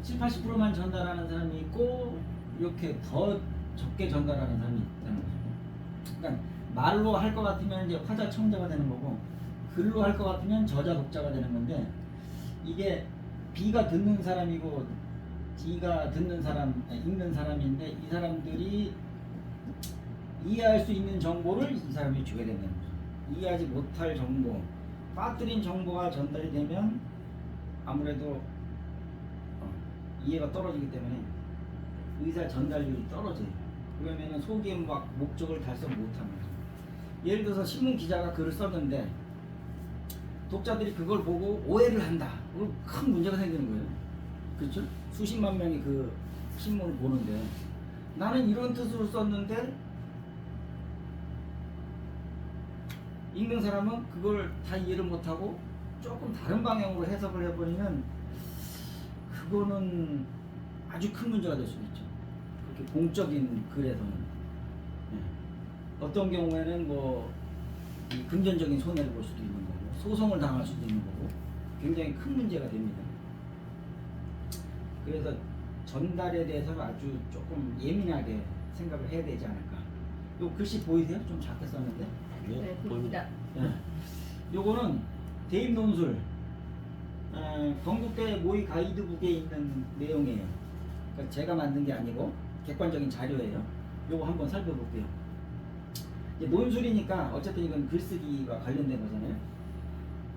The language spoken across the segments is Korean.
7, 80%만 전달하는 사람이 있고 이렇게 더 적게 전달하는 사람이 있다는 거죠. 그러니까 말로 할 것 같으면 이제 화자 청자가 되는 거고 글로 할 것 같으면 저자 독자가 되는 건데 이게 B가 듣는 사람이고 D가 듣는 사람, 읽는 사람인데 이 사람들이 이해할 수 있는 정보를 이 사람이 주게 된다는 거죠. 이해하지 못할 정보, 빠뜨린 정보가 전달이 되면 아무래도 이해가 떨어지기 때문에 의사 전달률이 떨어져요. 그러면은 속에 막 목적을 달성 못하는 거죠. 예를 들어서 신문 기자가 글을 썼는데 독자들이 그걸 보고 오해를 한다. 그럼 큰 문제가 생기는 거예요. 그렇죠? 수십만 명이 그 신문을 보는데 나는 이런 뜻으로 썼는데 읽는 사람은 그걸 다 이해를 못하고 조금 다른 방향으로 해석을 해버리면 그거는 아주 큰 문제가 될 수 있죠. 그렇게 공적인 글에서는. 네. 어떤 경우에는 뭐 이 금전적인 손해를 볼 수도 있는 거고 소송을 당할 수도 있는 거고 굉장히 큰 문제가 됩니다. 그래서 전달에 대해서 아주 조금 예민하게 생각을 해야 되지 않을까. 요 글씨 보이세요? 좀 작게 썼는데. 네, 보입니다. 네. 요거는 대입 논술 건국대 모의 가이드북에 있는 내용이에요. 그러니까 제가 만든 게 아니고 객관적인 자료예요. 요거 한번 살펴볼게요. 이제 논술이니까 어쨌든 이건 글쓰기와 관련된 거잖아요.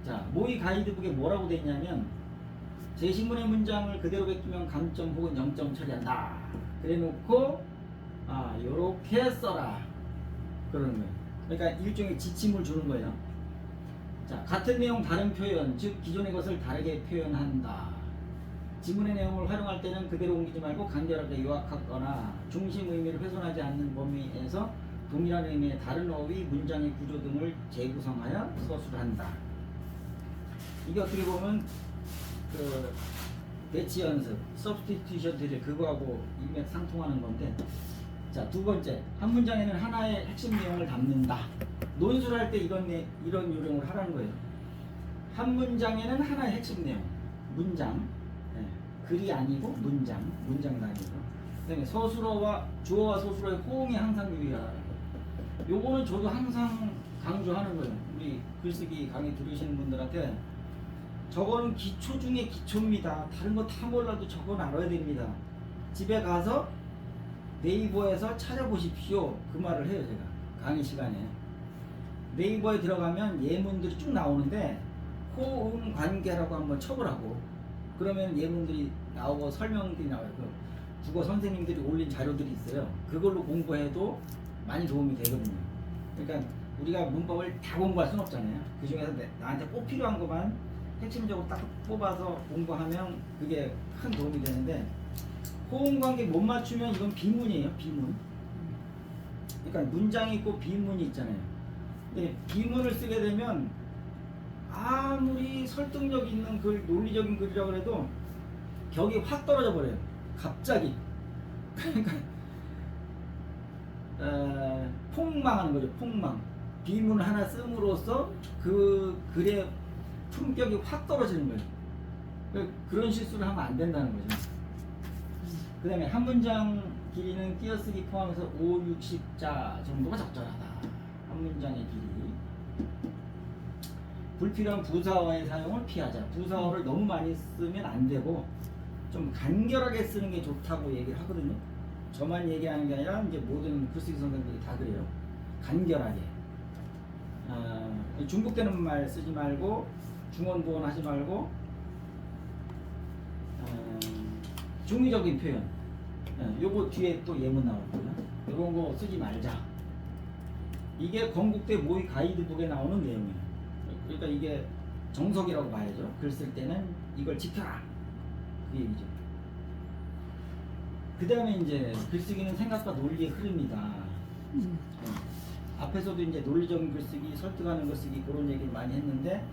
자, 모의 가이드북에 뭐라고 돼 있냐면 제시문의 문장을 그대로 베끼면 감점 혹은 0점 처리한다. 그래 놓고 요렇게 써라. 그러는 거예요. 그러니까 일종의 지침을 주는 거예요. 자, 같은 내용 다른 표현, 즉 기존의 것을 다르게 표현한다. 지문의 내용을 활용할 때는 그대로 옮기지 말고 간결하게 요약하거나 중심 의미를 훼손하지 않는 범위에서 동일한 의미의 다른 어휘, 문장의 구조 등을 재구성하여 서술한다. 이게 어떻게 보면 그 배치 연습, substitution 드릴 그거하고 일맥상통하는 건데, 자, 두 번째, 한 문장에는 하나의 핵심 내용을 담는다. 논술할 때 이런 요령을 하라는 거예요. 한 문장에는 하나의 핵심 내용, 문장, 글이 아니고 문장 단위로. 그다음에 서술어와 주어와 서술어의 호응이 항상 유의하라. 요거는 저도 항상 강조하는 거예요. 우리 글쓰기 강의 들으시는 분들한테 저거는 기초 중에 기초입니다. 다른 거 다 몰라도 저건 알아야 됩니다. 집에 가서 네이버에서 찾아보십시오. 그 말을 해요, 제가 강의 시간에. 네이버에 들어가면 예문들이 쭉 나오는데 호응 관계라고 한번 쳐보라고. 그러면 예문들이 나오고 설명들이 나와요. 그 국어 선생님들이 올린 자료들이 있어요. 그걸로 공부해도 많이 도움이 되거든요. 그러니까 우리가 문법을 다 공부할 수는 없잖아요. 그 중에서 나한테 꼭 필요한 것만 핵심적으로 딱 뽑아서 공부하면 그게 큰 도움이 되는데, 호응관계 못 맞추면 이건 비문이에요. 비문. 그러니까 문장이 있고 비문이 있잖아요. 근데 비문을 쓰게 되면 아무리 설득력 있는 글, 논리적인 글이라고 해도 격이 확 떨어져 버려요. 갑자기. 그러니까 폭망하는 거죠. 폭망. 비문을 하나 씀으로써 그 글의 품격이 확 떨어지는 거예요. 그런 실수를 하면 안 된다는 거죠. 그 다음에 한 문장 길이는 띄어쓰기 포함해서 5, 60자 정도가 적절하다. 한 문장의 길이. 불필요한 부사어의 사용을 피하자. 부사어를 너무 많이 쓰면 안 되고 좀 간결하게 쓰는 게 좋다고 얘기를 하거든요. 저만 얘기하는 게 아니라 이제 모든 글쓰기 선생님들이 다 그래요. 간결하게. 중복되는 말 쓰지 말고 중언부언 하지 말고 중의적인 표현. 요거 뒤에 또 예문 나오거든요. 이런 거 쓰지 말자. 이게 건국대 모의 가이드북에 나오는 내용이에요. 그러니까 이게 정석이라고 봐야죠. 글 쓸 때는 이걸 지켜라. 그 얘기죠. 그 다음에 이제 글쓰기는 생각과 논리의 흐름이다. 앞에서도 이제 논리적인 글쓰기, 설득하는 글쓰기 그런 얘기를 많이 했는데,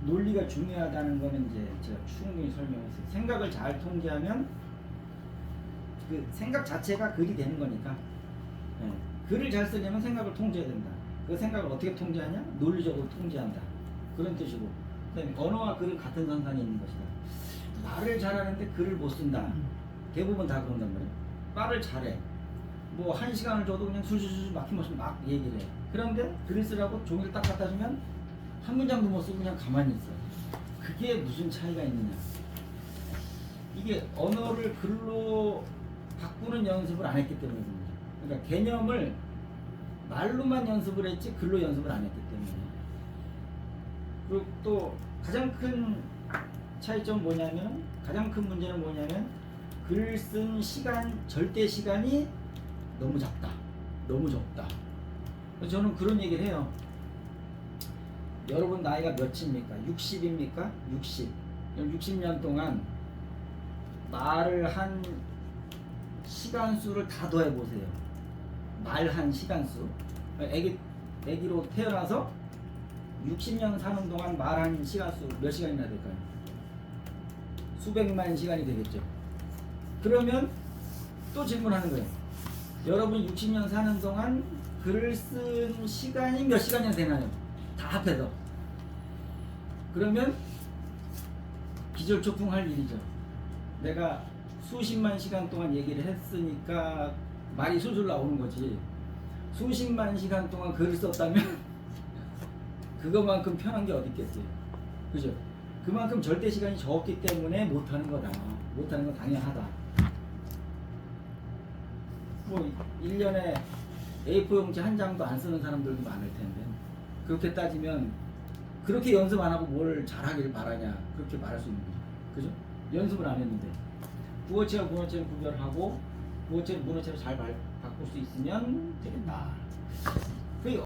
논리가 중요하다는 거는 이제 제가 충분히 설명했어요. 생각을 잘 통제하면 그 생각 자체가 글이 되는 거니까. 글을 잘 쓰려면 생각을 통제해야 된다. 그 생각을 어떻게 통제하냐? 논리적으로 통제한다. 그런 뜻이고. 그다음에 언어와 글은 같은 선상에 있는 것이다. 말을 잘하는데 글을 못 쓴다. 대부분 다 그런단 말이에요. 말을 잘해. 뭐 1시간을 줘도 그냥 술술술 막힘없이 막 얘기를 해. 그런데 글을 쓰라고 종이를 딱 갖다 주면 한 문장도 못 쓰고 그냥 가만히 있어. 그게 무슨 차이가 있느냐. 이게 언어를 글로 바꾸는 연습을 안 했기 때문에 그런 거죠. 그러니까 개념을 말로만 연습을 했지 글로 연습을 안 했기 때문에. 그리고 또 가장 큰 차이점 뭐냐면, 가장 큰 문제는 뭐냐면 글 쓴 시간, 절대 시간이 너무 작다, 너무 적다. 그래서 저는 그런 얘기를 해요. 여러분 나이가 몇입니까? 60입니까? 60. 60년 동안 말을 한 시간수를 다 더해보세요. 말한 시간수. 애기로 태어나서 60년 사는 동안 말한 시간수 몇 시간이나 될까요? 수백만 시간이 되겠죠. 그러면 또 질문하는 거예요. 여러분 60년 사는 동안 글을 쓴 시간이 몇 시간이나 되나요? 다 합해서. 그러면 기절초풍할 일이죠. 내가 수십만 시간 동안 얘기를 했으니까 말이 술술 나오는 거지. 수십만 시간 동안 글을 썼다면 그것만큼 편한 게 어디 있겠어요. 그죠? 그만큼 절대 시간이 적기 때문에 못하는 거다. 못하는 건 당연하다. 뭐 1년에 A4 용지 한 장도 안 쓰는 사람들도 많을 텐데, 그렇게 따지면 그렇게 연습 안 하고 뭘 잘하길 바라냐, 그렇게 말할 수 있는 거죠. 그죠? 연습을 안 했는데 구어체와 문어체를 구별하고 구어체를 문어체로 잘 바꿀 수 있으면 되겠다.